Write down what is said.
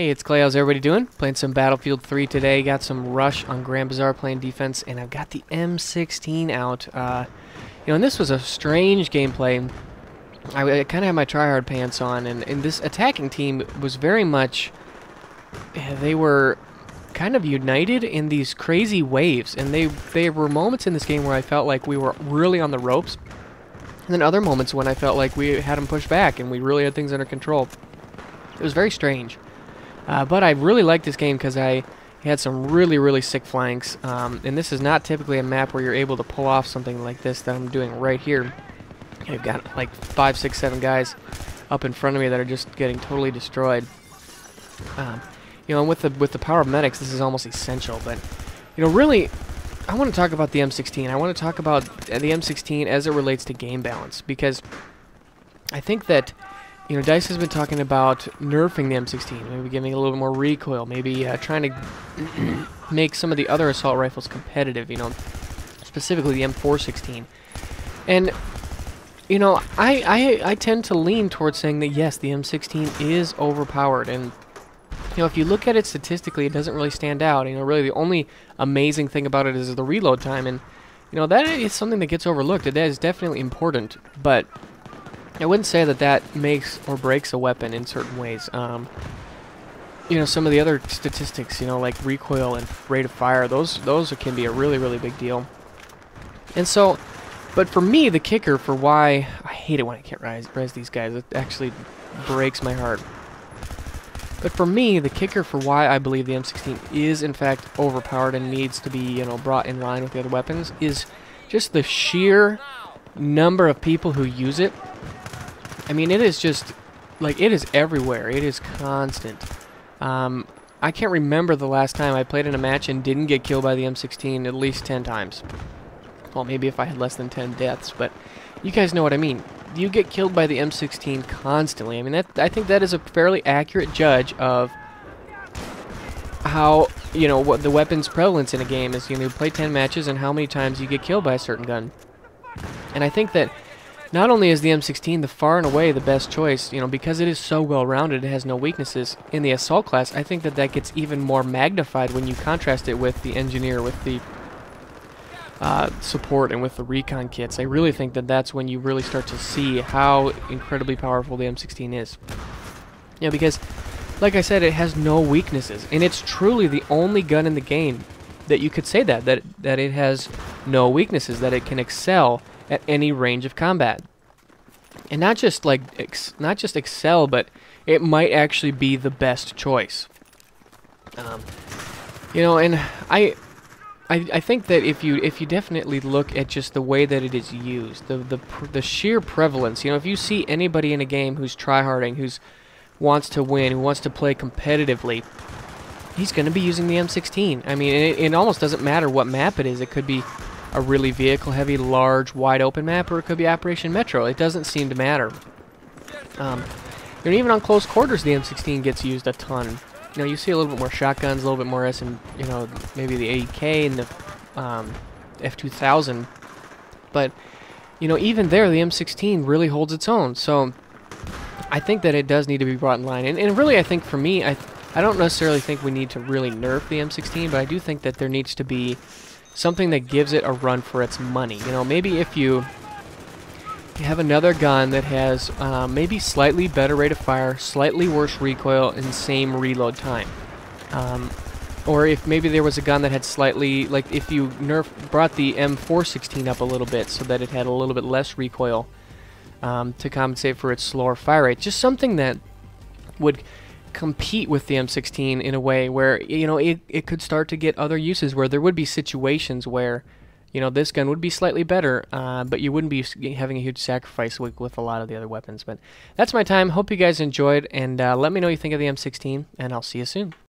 Hey, it's Clay. How's everybody doing? Playing some Battlefield 3 today. Got some Rush on Grand Bazaar playing defense, and I've got the M16 out. And this was a strange gameplay. I kind of had my tryhard pants on, and this attacking team was very much... They were kind of united in these crazy waves, and there were moments in this game where I felt like we were really on the ropes, and then other moments when I felt like we had them pushed back and we really had things under control. It was very strange. But I really liked this game because I had some really sick flanks. And this is not typically a map where you're able to pull off something like this that I'm doing right here. I've got like 5, 6, 7 guys up in front of me that are just getting totally destroyed. And with the power of medics, this is almost essential. But really, I want to talk about the M16. I want to talk about the M16 as it relates to game balance, because I think that DICE has been talking about nerfing the M16, maybe giving it a little bit more recoil, maybe trying to make some of the other assault rifles competitive, specifically the M416. And, I tend to lean towards saying that, yes, the M16 is overpowered. And, if you look at it statistically, it doesn't really stand out. Really the only amazing thing about it is the reload time. And, that is something that gets overlooked. That is definitely important, but I wouldn't say that makes or breaks a weapon in certain ways. Some of the other statistics, like recoil and rate of fire, those can be a really big deal. And so, but for me, the kicker for why I hate it when I can't res these guys, it actually breaks my heart. But for me, the kicker for why I believe the M16 is in fact overpowered and needs to be, brought in line with the other weapons is just the sheer number of people who use it. I mean, it is just, like, it is everywhere. It is constant. I can't remember the last time I played in a match and didn't get killed by the M16 at least 10 times. Well, maybe if I had less than 10 deaths, but you guys know what I mean. You get killed by the M16 constantly. I mean, I think that is a fairly accurate judge of how, what the weapon's prevalence in a game is. You play 10 matches and how many times you get killed by a certain gun. And I think that not only is the M16 the far and away the best choice, because it is so well-rounded, it has no weaknesses in the assault class. I think that gets even more magnified when you contrast it with the engineer, with the support, and with the recon kits. I really think that that's when you really start to see how incredibly powerful the M16 is. Because, like I said, it has no weaknesses, and it's truly the only gun in the game that you could say that it has no weaknesses, that it can excel at any range of combat. And not just excel, but it might actually be the best choice. And I think that if you definitely look at just the way that it is used, the sheer prevalence, if you see anybody in a game who's tryharding, who wants to win, who wants to play competitively, he's going to be using the M16. I mean, it almost doesn't matter what map it is. It could be a really vehicle-heavy, large, wide-open map, or it could be Operation Metro. It doesn't seem to matter. Even on close quarters, the M16 gets used a ton. You see a little bit more shotguns, a little bit more maybe the AEK and the F2000. But, even there, the M16 really holds its own. So, I think that it does need to be brought in line. And really, I think for me, I don't necessarily think we need to really nerf the M16, but I do think that there needs to be something that gives it a run for its money. Maybe if you have another gun that has maybe slightly better rate of fire, slightly worse recoil, and same reload time. Or if maybe there was a gun that had slightly, like if you brought the M416 up a little bit so that it had a little bit less recoil to compensate for its slower fire rate. Just something that would compete with the M16 in a way where it could start to get other uses, where there would be situations where this gun would be slightly better, but you wouldn't be having a huge sacrifice with a lot of the other weapons. But that's my time. Hope you guys enjoyed, and let me know what you think of the M16, and I'll see you soon.